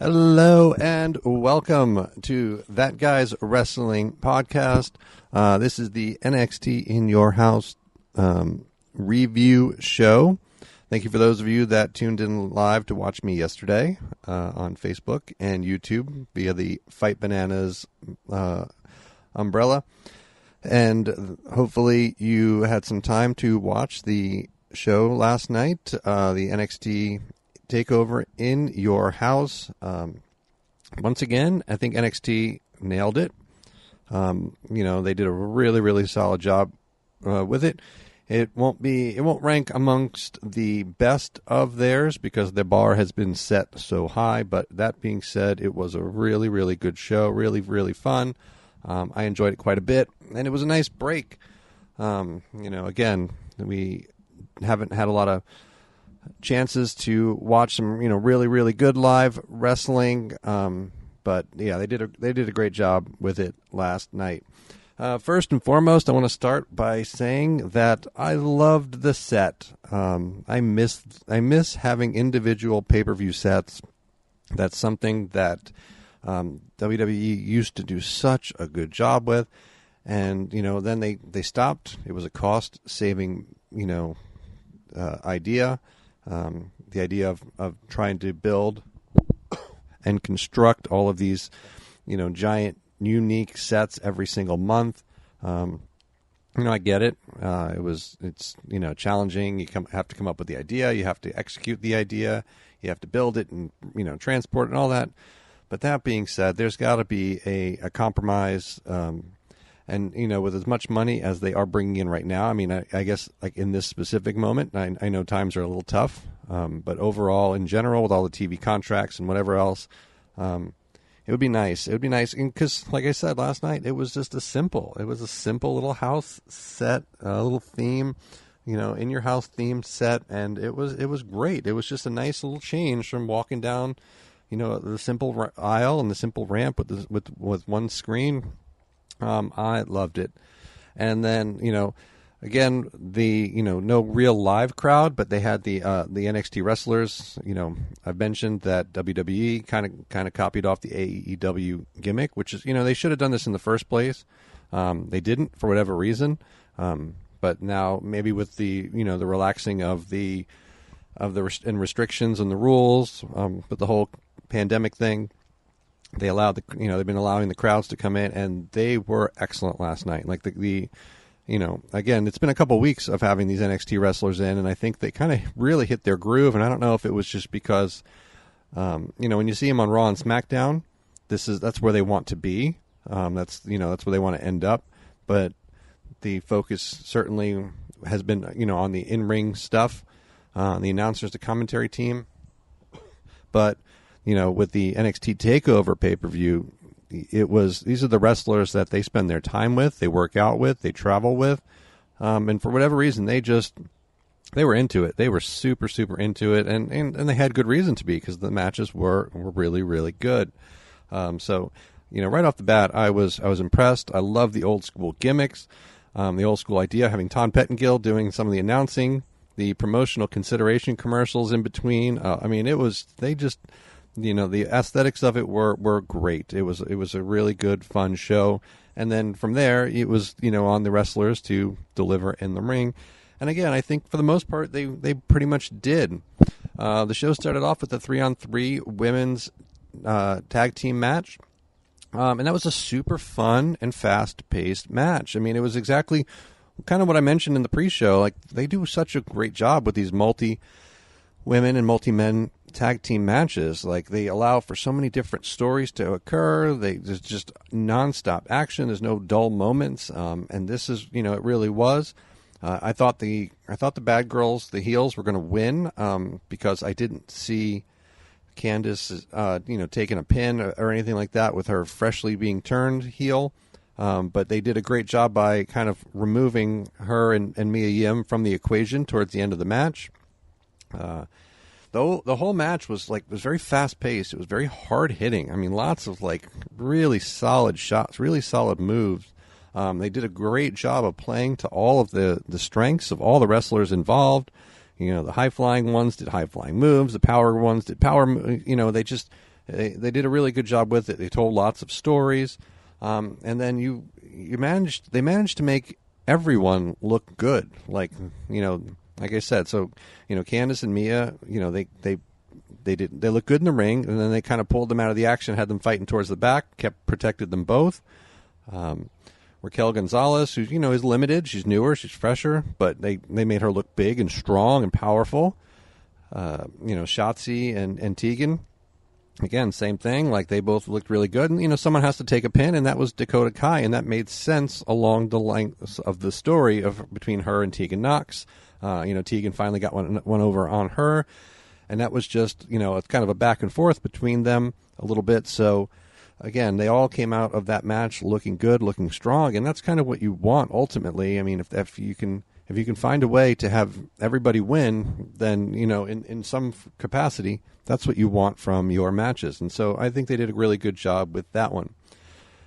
Hello and welcome to That Guy's Wrestling Podcast. This is the NXT In Your House review show. Thank you for those of you that tuned in live to watch me yesterday on Facebook and YouTube via the Fight Bananas umbrella. And hopefully you had some time to watch the show last night, the NXT Takeover In Your House. Once again, I think NXT nailed it. They did a really, really solid job with it. It won't rank amongst the best of theirs because their bar has been set so high. But that being said, it was a really, really good show. Really, really fun. I enjoyed it quite a bit, and it was a nice break. Again, we haven't had a lot of chances to watch some, really, really good live wrestling. But yeah, they did a great job with it last night. First and foremost, I want to start by saying that I loved the set. I miss having individual pay-per-view sets. That's something that WWE used to do such a good job with, and then they stopped. It was a cost-saving idea. The idea of trying to build and construct all of these, giant, unique sets every single month. I get it. It's challenging. You have to come up with the idea. You have to execute the idea. You have to build it and, transport it and all that. But that being said, there's got to be a compromise. And, with as much money as they are bringing in right now, I mean, I guess like in this specific moment, I know times are a little tough. But overall, in general, with all the TV contracts and whatever else, it would be nice. It would be nice. Because, like I said last night, it was just a simple little house set, a little theme, in your house themed set. And it was great. It was just a nice little change from walking down, the simple aisle and the simple ramp with one screen. I loved it. And then, again, the, no real live crowd, but they had the NXT wrestlers. I've mentioned that WWE kind of copied off the AEW gimmick, which is, they should have done this in the first place. They didn't for whatever reason. But now maybe with the, the relaxing of the restrictions and the rules, with the whole pandemic thing, they allowed they've been allowing the crowds to come in, and they were excellent last night. Like again, it's been a couple weeks of having these NXT wrestlers in, and I think they kind of really hit their groove. And I don't know if it was just because, when you see them on Raw and SmackDown, that's where they want to be. That's where they want to end up. But the focus certainly has been, on the in-ring stuff, the announcers, the commentary team. But with the NXT TakeOver pay-per-view, these are the wrestlers that they spend their time with, they work out with, they travel with, and for whatever reason, they were into it. They were super, super into it, and they had good reason to be because the matches were really, really good. So, right off the bat, I was impressed. I love the old school gimmicks, the old school idea of having Tom Pettengill doing some of the announcing, the promotional consideration commercials in between. The aesthetics of it were great. It was a really good, fun show. And then from there, it was, on the wrestlers to deliver in the ring. And again, I think for the most part, they pretty much did. The show started off with a 3-on-3 women's tag team match. And that was a super fun and fast-paced match. I mean, it was exactly kind of what I mentioned in the pre-show. Like, they do such a great job with these multi-women and multi-men tag team matches. Like, they allow for so many different stories to occur. There's just nonstop action. There's no dull moments. And this is, it really was. I thought the bad girls, the heels, were going to win because I didn't see Candice, taking a pin or anything like that with her freshly being turned heel. But they did a great job by kind of removing her and Mia Yim from the equation towards the end of the match. The whole match was very fast paced. It was very hard hitting. I mean, lots of really solid shots, really solid moves. They did a great job of playing to all of the strengths of all the wrestlers involved. The high flying ones did high flying moves. The power ones did power. They just They did a really good job with it. They told lots of stories, and then they managed to make everyone look good. Like like I said, so Candice and Mia, they looked good in the ring, and then they kind of pulled them out of the action, had them fighting towards the back, protected them both. Raquel Gonzalez, who is limited, she's newer, she's fresher, but they made her look big and strong and powerful. Shotzi and Tegan, again, same thing. Like, they both looked really good, and someone has to take a pin, and that was Dakota Kai, and that made sense along the length of the story between her and Tegan Knox. Tegan finally got one over on her, and that was just it's kind of a back and forth between them a little bit. So again, they all came out of that match looking good, looking strong, and that's kind of what you want ultimately. I mean, if you can find a way to have everybody win, then in some capacity, that's what you want from your matches. And so I think they did a really good job with that one.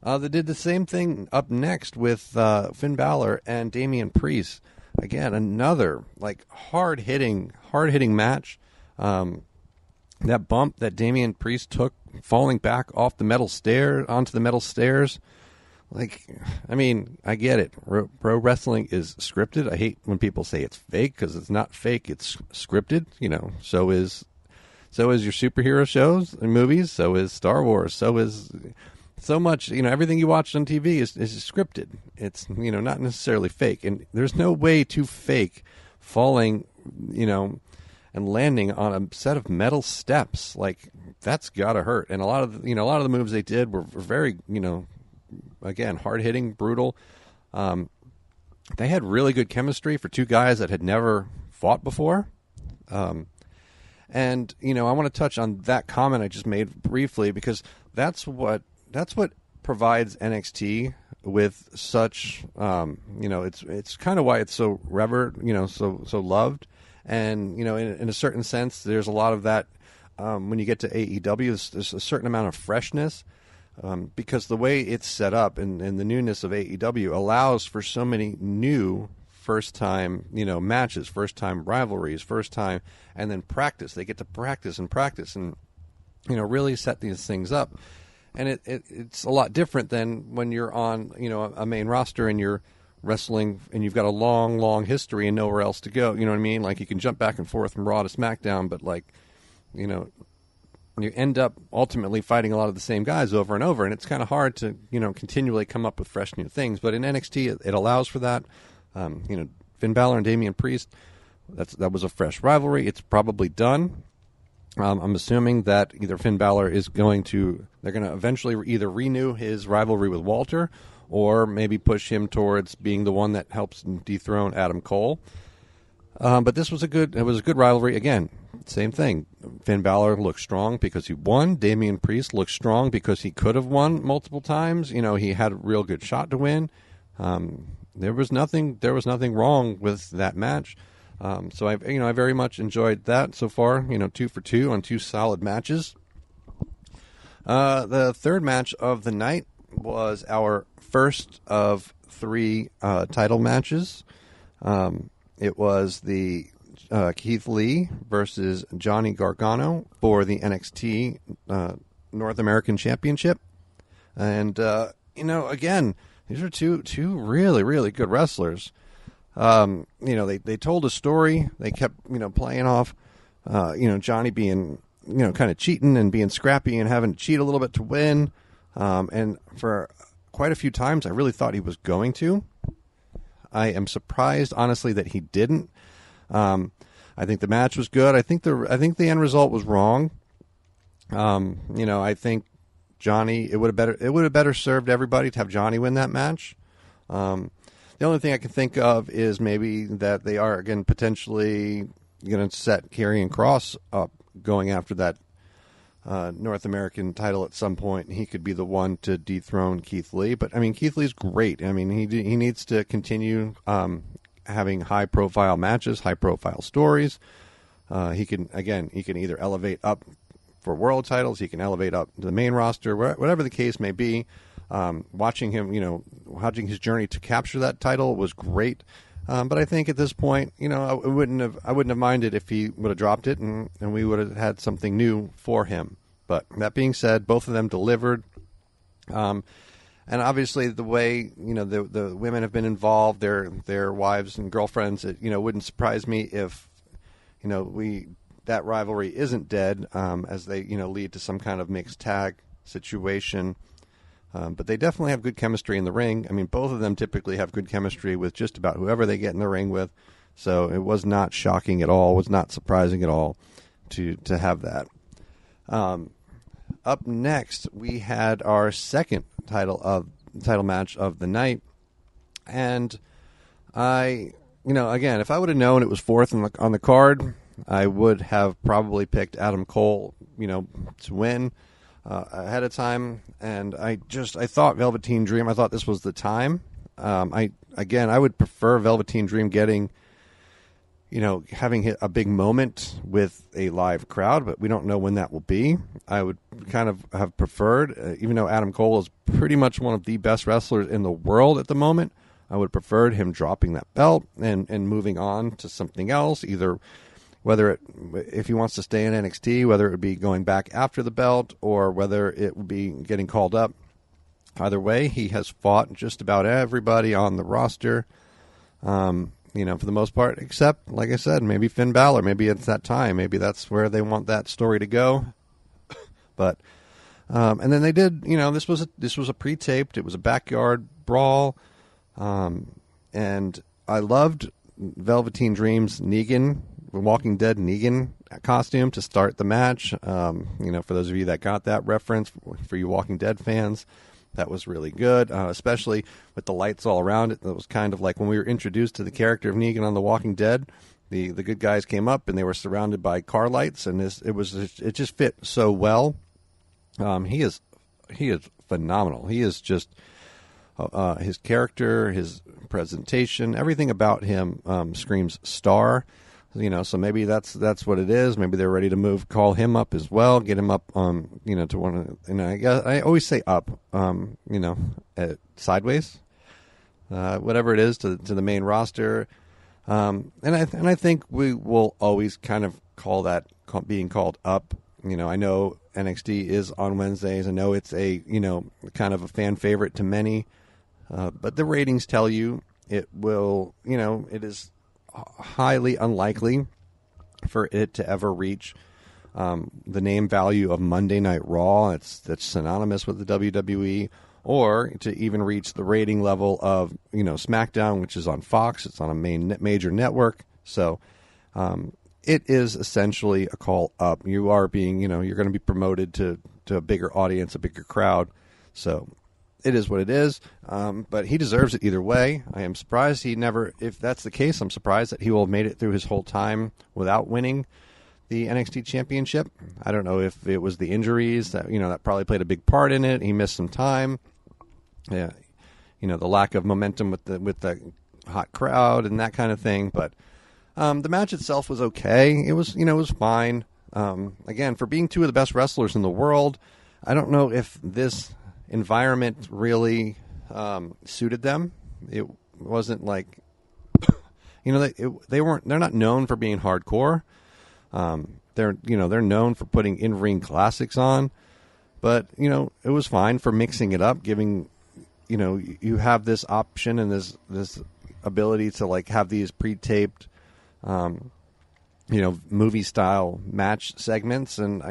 They did the same thing up next with Finn Balor and Damian Priest. Again, another hard hitting match. That bump that Damian Priest took, falling back off the metal stair onto the metal stairs. I get it. Pro wrestling is scripted. I hate when people say it's fake, because it's not fake. It's scripted. So is your superhero shows and movies. So is Star Wars. So is so much. Everything you watch on TV is scripted. It's not necessarily fake. And there's no way to fake falling, and landing on a set of metal steps. That's gotta hurt. And a lot of the moves they did were very, again, hard hitting, brutal. They had really good chemistry for two guys that had never fought before. And I want to touch on that comment I just made briefly, because that's what provides NXT with such, it's kind of why it's so revered, so loved. And, in a certain sense, there's a lot of that when you get to AEW, there's a certain amount of freshness, because the way it's set up and the newness of AEW allows for so many new first-time, matches, first-time rivalries, first-time, and then practice. They get to practice and, really set these things up. And it's a lot different than when you're on, a main roster and you're wrestling and you've got a long history and nowhere else to go. You know what I mean? You can jump back and forth from Raw to SmackDown, but you end up ultimately fighting a lot of the same guys over and over, and it's kind of hard to continually come up with fresh new things. But in NXT, it allows for that. Finn Balor and Damian Priest, that was a fresh rivalry. It's probably done. I'm assuming that either Finn Balor they're going to eventually either renew his rivalry with Walter, or maybe push him towards being the one that helps dethrone Adam Cole. But this was a good rivalry. Again, same thing. Finn Balor looked strong because he won. Damian Priest looked strong because he could have won multiple times. He had a real good shot to win. There was nothing wrong with that match. So I very much enjoyed that so far. 2 for 2 on 2 solid matches. The third match of the night was our first of 3 title matches. It was the Keith Lee versus Johnny Gargano for the NXT North American Championship. And, again, these are two really, really good wrestlers. They told a story. They kept, playing off, Johnny being, kind of cheating and being scrappy and having to cheat a little bit to win. And for quite a few times, I really thought he was going to. I am surprised, honestly, that he didn't. I think the match was good. I think the end result was wrong. I think Johnny, it would have better served everybody to have Johnny win that match. The only thing I can think of is maybe that they are, again, potentially going to set Carrion Cross up going after that North American title at some point. He could be the one to dethrone Keith Lee. But, Keith Lee's great. He needs to continue having high-profile matches, high-profile stories. He can either elevate up for world titles. He can elevate up to the main roster, whatever the case may be. Watching him, watching his journey to capture that title was great. But I think at this point, I wouldn't have minded if he would have dropped it and we would have had something new for him. But that being said, both of them delivered. And obviously, the way the women have been involved, their wives and girlfriends, it wouldn't surprise me if that rivalry isn't dead, as they lead to some kind of mixed tag situation. But they definitely have good chemistry in the ring. I mean, both of them typically have good chemistry with just about whoever they get in the ring with. So it was not shocking at all. Was not surprising at all to have that. Up next, we had our second title match of the night, and again, if I would have known it was fourth on the card, I would have probably picked Adam Cole, to win ahead of time. And I thought Velveteen Dream. I thought this was the time. I would prefer Velveteen Dream getting, having hit a big moment with a live crowd, but we don't know when that will be. I would kind of have preferred, even though Adam Cole is pretty much one of the best wrestlers in the world at the moment, I would have preferred him dropping that belt and moving on to something else, either if he wants to stay in NXT, whether it would be going back after the belt or whether it would be getting called up. Either way, he has fought just about everybody on the roster. For the most part, except, like I said, maybe Finn Balor. Maybe it's that time. Maybe that's where they want that story to go. But, and then they did, this was a pre-taped. It was a backyard brawl. And I loved Velveteen Dream's Negan, Walking Dead Negan costume to start the match. For those of you that got that reference, for you Walking Dead fans, that was really good, especially with the lights all around it. That was kind of like when we were introduced to the character of Negan on The Walking Dead. The good guys came up and they were surrounded by car lights, and it just fit so well. He is phenomenal. He is just his character, his presentation, everything about him screams star. So maybe that's what it is. Maybe they're ready to call him up as well, get him up, to one. I guess I always say up, sideways, whatever it is to the main roster. And I think we will always kind of call that being called up. I know NXT is on Wednesdays. I know it's a kind of a fan favorite to many, but the ratings tell you it will. It is highly unlikely for it to ever reach the name value of Monday Night Raw. That's synonymous with the WWE, or to even reach the rating level of SmackDown, which is on Fox. It's on a major network. So it is essentially a call up. You are being you're going to be promoted to a bigger audience, a bigger crowd. So it is what it is, but he deserves it either way. I am surprised if that's the case, I'm surprised that he will have made it through his whole time without winning the NXT Championship. I don't know if it was the injuries that probably played a big part in it. He missed some time. Yeah, the lack of momentum with the hot crowd and that kind of thing. But the match itself was okay. It was fine. Again, for being two of the best wrestlers in the world, I don't know if this environment really suited them. It wasn't like they're not known for being hardcore. They're known for putting in-ring classics on, but it was fine for mixing it up, giving you have this option and this ability to like have these pre-taped movie style match segments, and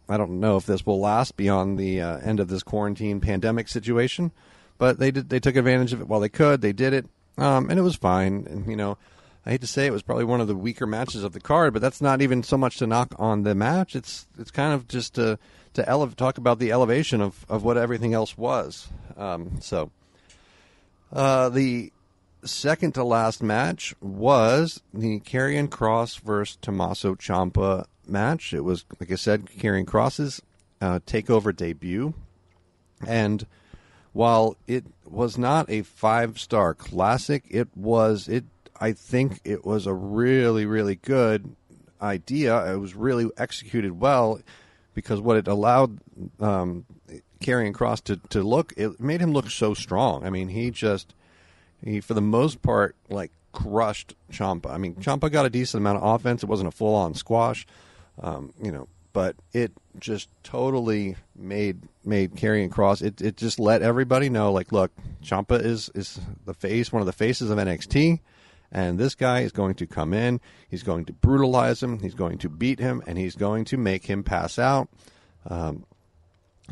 I don't know if this will last beyond the end of this quarantine pandemic situation, but they took advantage of it while they could. They did it, and it was fine. And I hate to say it was probably one of the weaker matches of the card, but that's not even so much to knock on the match. It's kind of just to talk about the elevation of what everything else was. The second to last match was the Carrion Cross versus Tommaso Champa match. It was, like I said, Carrion Cross's takeover debut, and while it was not a 5-star classic, I think it was a really, really good idea. It was really executed well, because what it allowed Carrion Cross to look, it made him look so strong. I mean, he for the most part, like, crushed Champa. I mean, Champa got a decent amount of offense. It wasn't a full-on squash, but it just totally made Carrion Cross. It just let everybody know, like, look, Champa is the face, one of the faces of NXT, and this guy is going to come in. He's going to brutalize him. He's going to beat him, and he's going to make him pass out.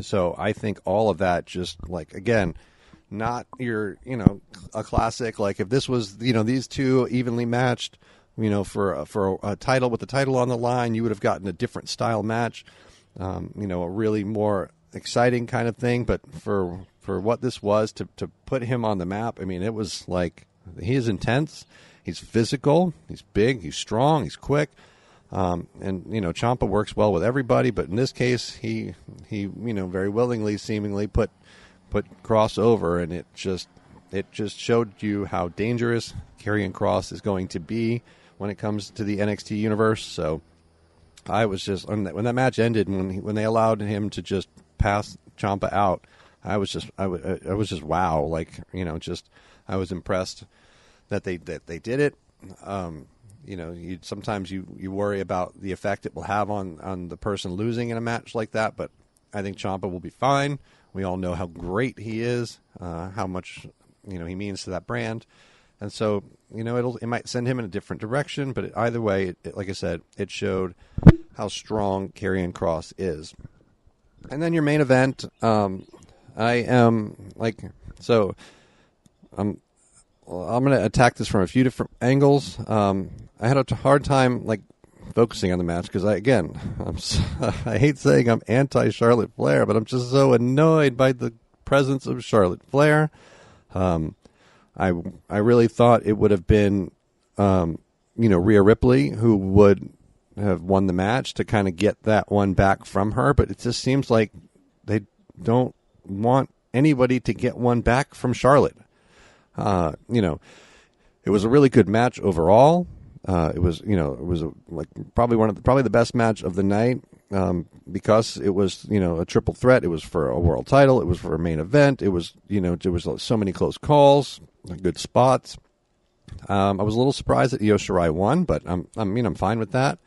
So I think all of that, just like, again, not your, a classic. Like if this was, these two evenly matched, for a title with the title on the line, you would have gotten a different style match, a really more exciting kind of thing. But for what this was, to put him on the map, I mean, it was like, he is intense. He's physical. He's big. He's strong. He's quick. And Champa works well with everybody, but in this case, he very willingly, seemingly put Cross over, and it just showed you how dangerous Carrion Cross is going to be when it comes to the NXT universe. So I was just, when that match ended, and when they allowed him to just pass Champa out, I was just wow, like, I was impressed that they did it. Sometimes you worry about the effect it will have on the person losing in a match like that, but I think Champa will be fine. We all know how great he is, how much he means to that brand, and so it might send him in a different direction. But either way, like I said, it showed how strong Carrion Cross is. And then your main event, I'm going to attack this from a few different angles. I had a hard time focusing on the match because I hate saying I'm anti-Charlotte Flair, but I'm just so annoyed by the presence of Charlotte Flair. I really thought it would have been Rhea Ripley who would have won the match to kind of get that one back from her, but it just seems like they don't want anybody to get one back from Charlotte. It was a really good match overall. It was probably the best match of the night, because it was, a triple threat. It was for a world title. It was for a main event. It was, there was so many close calls, good spots. I was a little surprised that Io Shirai won, but I'm fine with that.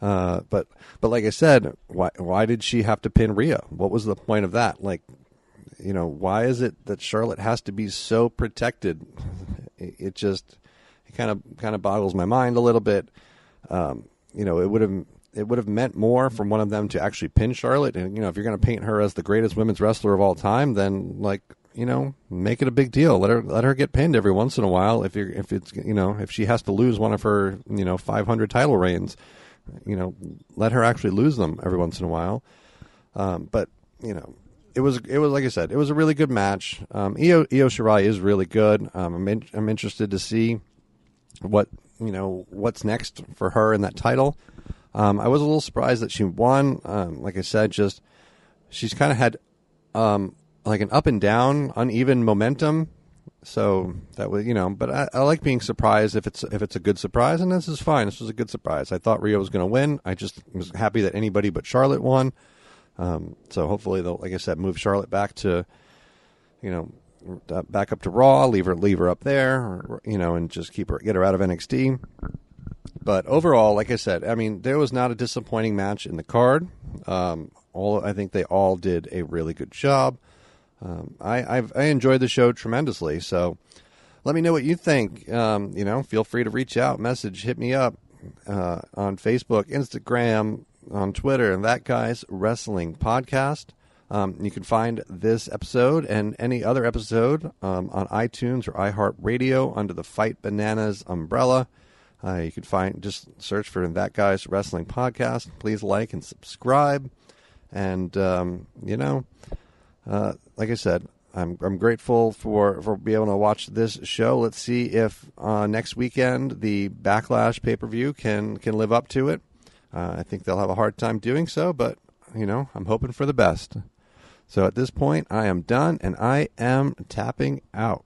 But like I said, why did she have to pin Rhea? What was the point of that? Why is it that Charlotte has to be so protected? It kind of boggles my mind a little bit. It would have meant more from one of them to actually pin Charlotte. And if you're going to paint her as the greatest women's wrestler of all time, then make it a big deal. Let her get pinned every once in a while. If she has to lose one of her 500 title reigns, let her actually lose them every once in a while. But It was like I said, it was a really good match. Io Shirai is really good. I'm interested to see what's next for her in that title. I was a little surprised that she won. Like I said, she's kind of had an up and down, uneven momentum. So that was, but I like being surprised if it's a good surprise, and this is fine. This was a good surprise. I thought Rhea was going to win. I just was happy that anybody but Charlotte won. So hopefully they'll, like I said, move Charlotte back to, back up to Raw, leave her up there, and just get her out of NXT. But overall, like I said, I mean, there was not a disappointing match in the card. I think they all did a really good job. I enjoyed the show tremendously. So let me know what you think. Feel free to reach out, message, hit me up on Facebook, Instagram, on Twitter, and That Guy's Wrestling Podcast. You can find this episode and any other episode on iTunes or iHeartRadio under the Fight Bananas umbrella. You can just search for That Guy's Wrestling Podcast. Please like and subscribe. And, like I said, I'm grateful for being able to watch this show. Let's see if next weekend the Backlash pay-per-view can live up to it. I think they'll have a hard time doing so, but, I'm hoping for the best. So at this point, I am done, and I am tapping out.